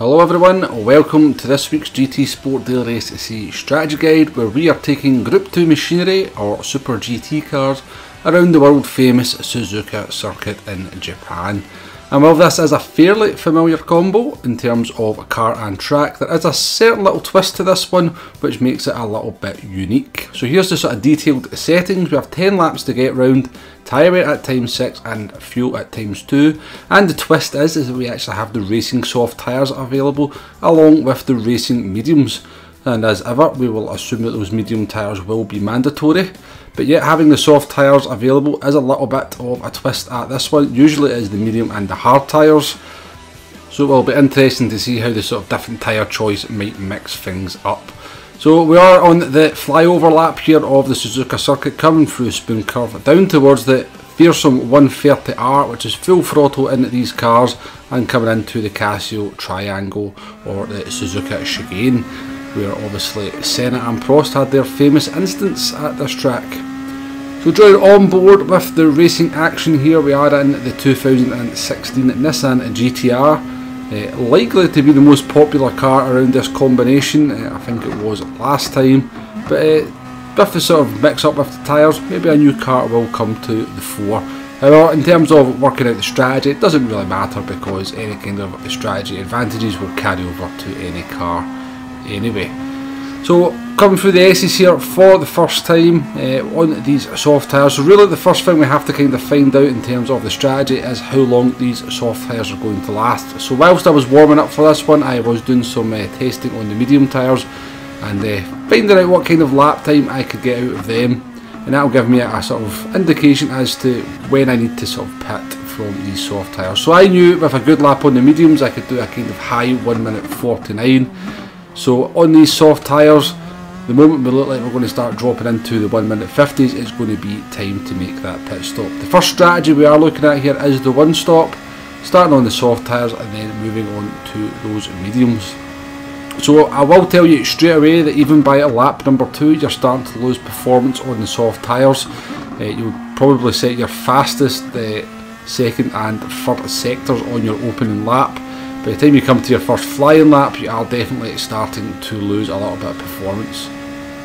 Hello everyone, welcome to this week's GT Sport Daily Race C Strategy Guide, where we are taking Group 2 machinery or Super GT cars around the world famous Suzuka circuit in Japan. And while this is a fairly familiar combo in terms of car and track, there is a certain little twist to this one which makes it a little bit unique. So here's the sort of detailed settings. We have 10 laps to get round, tyre wear at times 6 and fuel at times 2. And the twist is that we actually have the racing soft tyres available along with the racing mediums. And as ever, we will assume that those medium tyres will be mandatory. But yet having the soft tyres available is a little bit of a twist at this one. Usually it is the medium and the hard tyres. So it will be interesting to see how the sort of different tyre choice might mix things up. So we are on the flyover lap here of the Suzuka circuit, coming through Spoon Curve down towards the fearsome 130R, which is full throttle in these cars, and coming into the Casio Triangle or the Suzuka Chicane, where obviously Senna and Prost had their famous instance at this track. So joining on board with the racing action here, we are in the 2016 Nissan GTR, likely to be the most popular car around this combination. I think it was last time, but with the sort of mix up with the tyres, maybe a new car will come to the fore. However, in terms of working out the strategy, it doesn't really matter because any kind of strategy advantages will carry over to any car anyway. So coming through the S's here for the first time on these soft tyres. So really the first thing we have to kind of find out in terms of the strategy is how long these soft tyres are going to last. So whilst I was warming up for this one, I was doing some testing on the medium tyres and finding out what kind of lap time I could get out of them, and that will give me a sort of indication as to when I need to sort of pit from these soft tyres. So I knew with a good lap on the mediums I could do a kind of high 1 minute 49. So on these soft tyres, the moment we look like we're going to start dropping into the 1 minute 50s, it's going to be time to make that pit stop. The first strategy we are looking at here is the one stop, starting on the soft tyres and then moving on to those mediums. So I will tell you straight away that even by lap number 2 you're starting to lose performance on the soft tyres. You'll probably set your fastest second and third sectors on your opening lap. By the time you come to your first flying lap, you are definitely starting to lose a little bit of performance.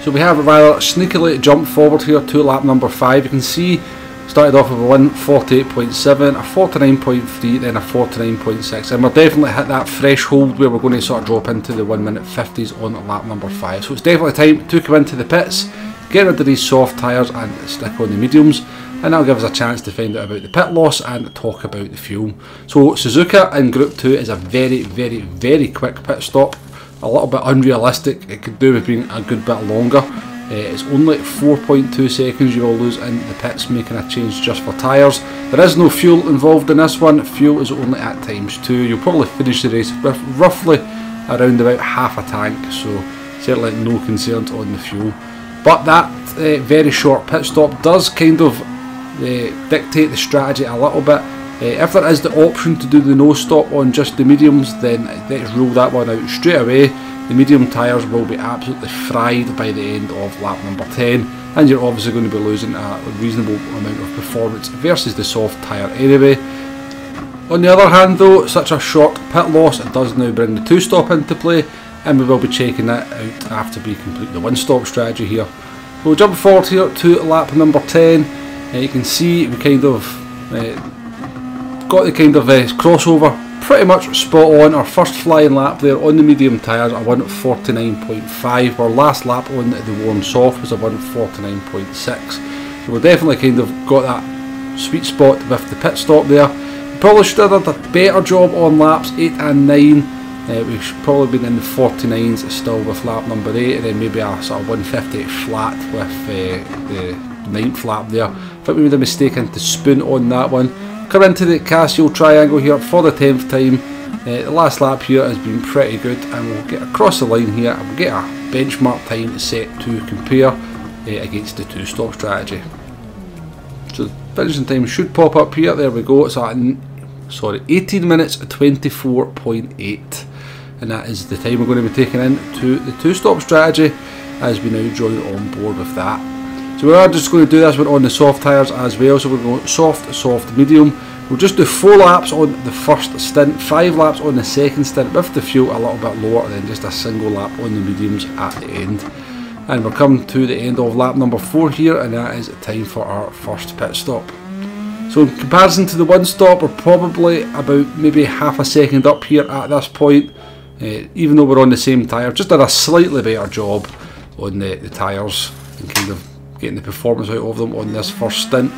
So we have rather sneakily jumped forward here to lap number 5. You can see started off with a 148.7, a 49.3, then a 49.6, and we're definitely hit that threshold where we're going to sort of drop into the 1 minute 50s on lap number 5. So it's definitely time to come into the pits, get rid of these soft tyres and stick on the mediums. And that'll give us a chance to find out about the pit loss and talk about the fuel. So Suzuka in Group 2 is a very quick pit stop. A little bit unrealistic. It could do with being a good bit longer. It's only 4.2 seconds you will lose in the pits making a change just for tyres. There is no fuel involved in this one. Fuel is only at times 2. You'll probably finish the race with roughly around about half a tank. So certainly no concerns on the fuel. But that very short pit stop does kind of dictate the strategy a little bit. If there is the option to do the no stop on just the mediums, then let's rule that one out straight away. The medium tyres will be absolutely fried by the end of lap number 10, and you're obviously going to be losing a reasonable amount of performance versus the soft tyre anyway. On the other hand though, such a short pit loss, it does now bring the 2 stop into play, and we will be checking that out after we complete the 1 stop strategy here. We'll jump forward here to lap number 10. You can see we kind of got the kind of crossover pretty much spot on. Our first flying lap there on the medium tyres, a 149.5. Our last lap on the warm soft was a 149.6. So we're definitely kind of got that sweet spot with the pit stop there. We probably should have done a better job on laps 8 and 9. We've probably been in the 49s still with lap number 8, and then maybe a sort of 150 flat with the 9th lap there. I think we made a mistake into Spoon on that one. Come into the Casio Triangle here for the 10th time. The last lap here has been pretty good, and we'll get across the line here and we'll get a benchmark time set to compare against the 2 stop strategy. So the finishing time should pop up here. There we go. It's at 18 minutes 24.8, and that is the time we're going to be taking into the 2 stop strategy as we now join on board with that. So we are just going to do this one on the soft tyres as well. So we're going soft, medium, We'll just do 4 laps on the first stint, 5 laps on the second stint with the fuel a little bit lower, and then just a single lap on the mediums at the end. And we're coming to the end of lap number 4 here, and that is time for our first pit stop. So in comparison to the one stop, we're probably about maybe half a second up here at this point, even though we're on the same tyre. Just did a slightly better job on the tyres and kind of getting the performance out of them on this first stint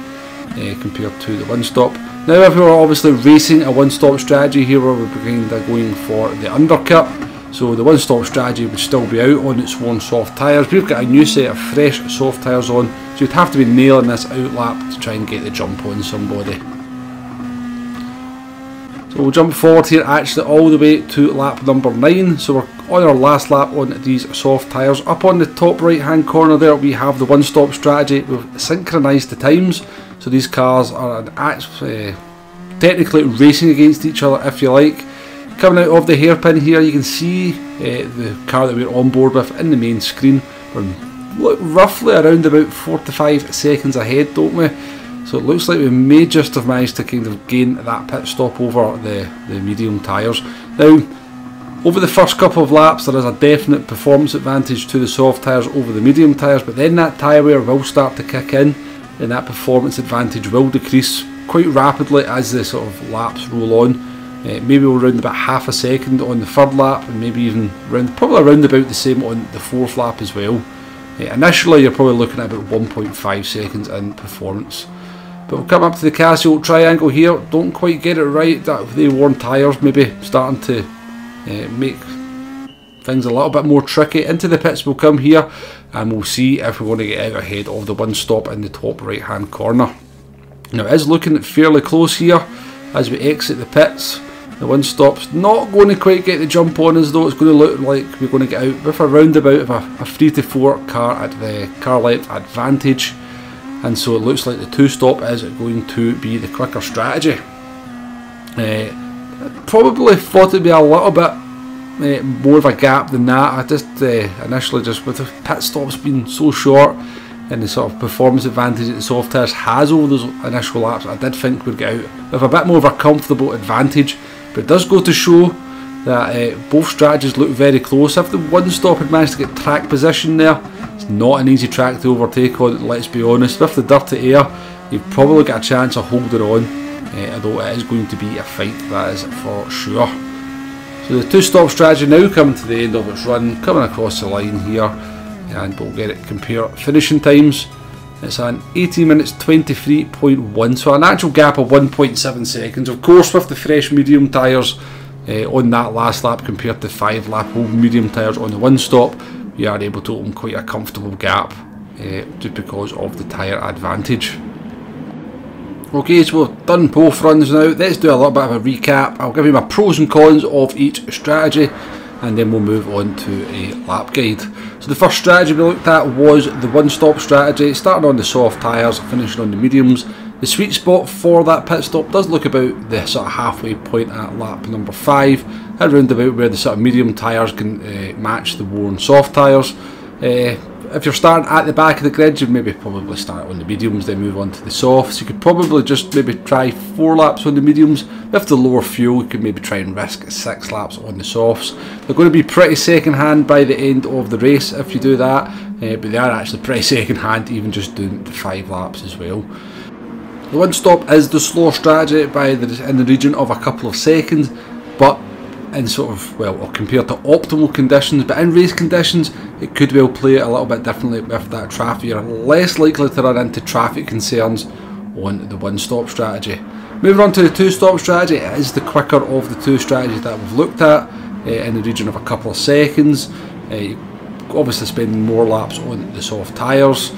compared to the one stop. Now if we were obviously racing a one stop strategy here, where we're kind of going for the undercut, so the one stop strategy would still be out on its worn soft tyres. We've got a new set of fresh soft tyres on, so you'd have to be nailing this out lap to try and get the jump on somebody. So we'll jump forward here actually all the way to lap number 9. So we're on our last lap on these soft tyres. Up on the top right hand corner there we have the one stop strategy. We've synchronised the times, so these cars are technically racing against each other, if you like. Coming out of the hairpin here, you can see the car that we're on board with in the main screen. We're roughly around about 4 to 5 seconds ahead, don't we? So it looks like we may just have managed to kind of gain that pit stop over the medium tyres. Now, over the first couple of laps there is a definite performance advantage to the soft tyres over the medium tyres, but then that tyre wear will start to kick in, and that performance advantage will decrease quite rapidly as the sort of laps roll on. Maybe we'll round about half a second on the third lap, and maybe even probably around about the same on the fourth lap as well. Initially you're probably looking at about 1.5 seconds in performance. But we'll come up to the Casio triangle here. Don't quite get it right. The worn tyres maybe starting to make things a little bit more tricky. Into the pits we'll come here, and we'll see if we want to get out ahead of the one stop in the top right hand corner. Now it is looking fairly close here as we exit the pits. The one stop's not going to quite get the jump on us though. It's going to look like we're going to get out with a roundabout of a 3 to 4 car length advantage, and so it looks like the two stop is going to be the quicker strategy. Probably thought it'd be a little bit more of a gap than that. I just initially, just with the pit stops being so short and the sort of performance advantage that the soft tyres has over those initial laps, I did think we'd get out with a bit more of a comfortable advantage. But it does go to show that both strategies look very close. If the one stop had managed to get track position there, it's not an easy track to overtake on, let's be honest. With the dirty air, you've probably got a chance of holding on, although it is going to be a fight, that is for sure. So the two stop strategy now coming to the end of its run, coming across the line here, and we'll get it compare finishing times. It's an 18 minutes 23.1, so an actual gap of 1.7 seconds. Of course, with the fresh medium tyres on that last lap compared to 5 lap old medium tyres on the one stop, we are able to open quite a comfortable gap just because of the tyre advantage. Okay, so we've done both runs now. Let's do a little bit of a recap. I'll give you my pros and cons of each strategy, and then we'll move on to a lap guide. So the first strategy we looked at was the one stop strategy, starting on the soft tyres, finishing on the mediums. The sweet spot for that pit stop does look about the sort of halfway point at lap number 5, around about where the sort of medium tyres can match the worn soft tyres. If you're starting at the back of the grid, you'd maybe probably start on the mediums, then move on to the softs. You could probably just maybe try 4 laps on the mediums. With the lower fuel, you could maybe try and risk 6 laps on the softs. They're going to be pretty second hand by the end of the race if you do that, but they are actually pretty second hand even just doing the 5 laps as well. The one stop is the slower strategy in the region of a couple of seconds, but in sort of, well, or compared to optimal conditions, but in race conditions it could well play it a little bit differently with that traffic. You're less likely to run into traffic concerns on the one stop strategy. Moving on to the two stop strategy, it is the quicker of the two strategies that we've looked at, in the region of a couple of seconds. Obviously spending more laps on the soft tyres,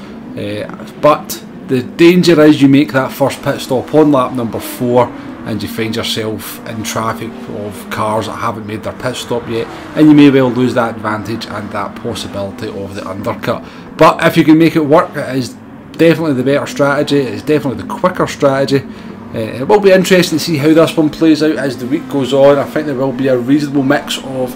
but the danger is you make that first pit stop on lap number 4 and you find yourself in traffic of cars that haven't made their pit stop yet, and you may well lose that advantage and that possibility of the undercut. But if you can make it work, it is definitely the better strategy, it is definitely the quicker strategy. It will be interesting to see how this one plays out as the week goes on. I think there will be a reasonable mix of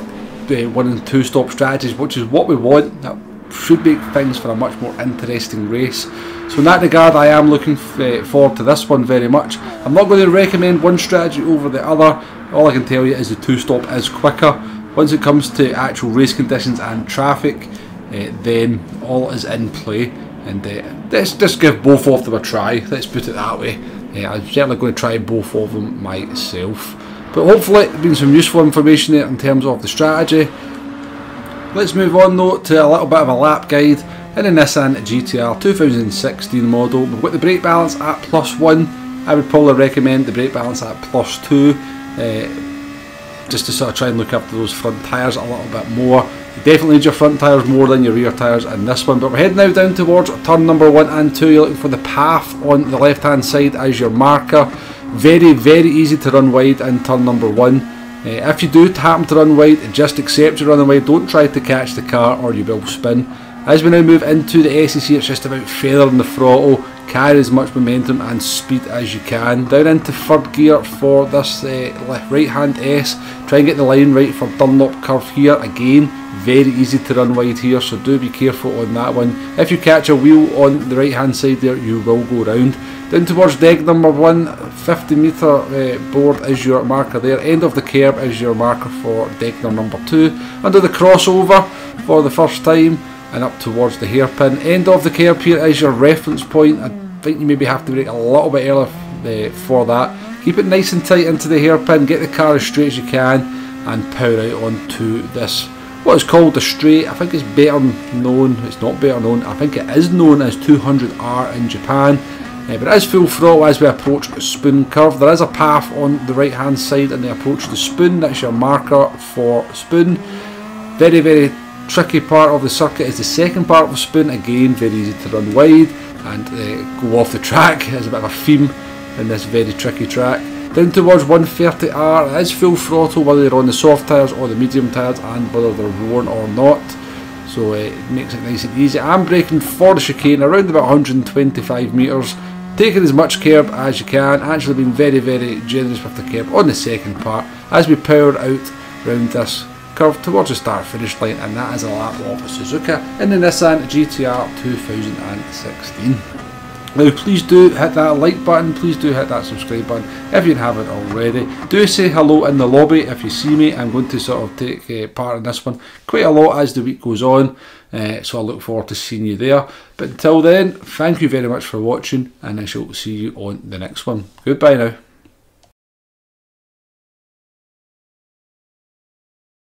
1 and 2 stop strategies, which is what we want. That should make things for a much more interesting race. So in that regard, I am looking forward to this one very much. I'm not going to recommend one strategy over the other. All I can tell you is the two-stop is quicker. Once it comes to actual race conditions and traffic, then all is in play. And let's just give both of them a try, let's put it that way. I'm certainly going to try both of them myself. But hopefully it's been some useful information there in terms of the strategy. Let's move on though to a little bit of a lap guide in a Nissan GTR 2016 model. We've got the brake balance at +1. I would probably recommend the brake balance at +2, just to sort of try and look after those front tyres a little bit more. You definitely need your front tyres more than your rear tyres in this one, but we're heading now down towards turn number 1 and 2. You're looking for the path on the left hand side as your marker. Very, very easy to run wide in turn number 1. If you do happen to run wide, just accept you're running wide, don't try to catch the car or you will spin. As we now move into the SEC, it's just about feathering the throttle, carry as much momentum and speed as you can. Down into third gear for this right hand S, try and get the line right for Dunlop curve here. Again, very easy to run wide here, so do be careful on that one. If you catch a wheel on the right hand side there, you will go round. Down towards deg number 1, 50 metre board is your marker there. End of the curb is your marker for deg number 2. Under the crossover for the first time and up towards the hairpin. End of the curb here is your reference point. I think you maybe have to brake a little bit earlier for that. Keep it nice and tight into the hairpin, get the car as straight as you can and power out onto this, what is called the straight. I think it's better known, it's not better known, I think it is known as 200R in Japan. But it is full throttle as we approach Spoon curve. There is a path on the right hand side and the approach to Spoon, that's your marker for Spoon. Very, very tricky part of the circuit is the second part of Spoon. Again, very easy to run wide and go off the track. There's a bit of a theme in this very tricky track. Down towards 130R, it is full throttle whether you're on the soft tyres or the medium tyres and whether they're worn or not. So it makes it nice and easy. I'm braking for the chicane around about 125 metres. Taking as much curb as you can, actually being very, very generous with the curb on the second part as we power out round this curve towards the start finish line, and that is a lap of Suzuka in the Nissan GTR 2016. Now please do hit that like button, please do hit that subscribe button if you haven't already. Do say hello in the lobby if you see me. I'm going to sort of take part in this one quite a lot as the week goes on, so I look forward to seeing you there. But until then, thank you very much for watching and I shall see you on the next one. Goodbye now.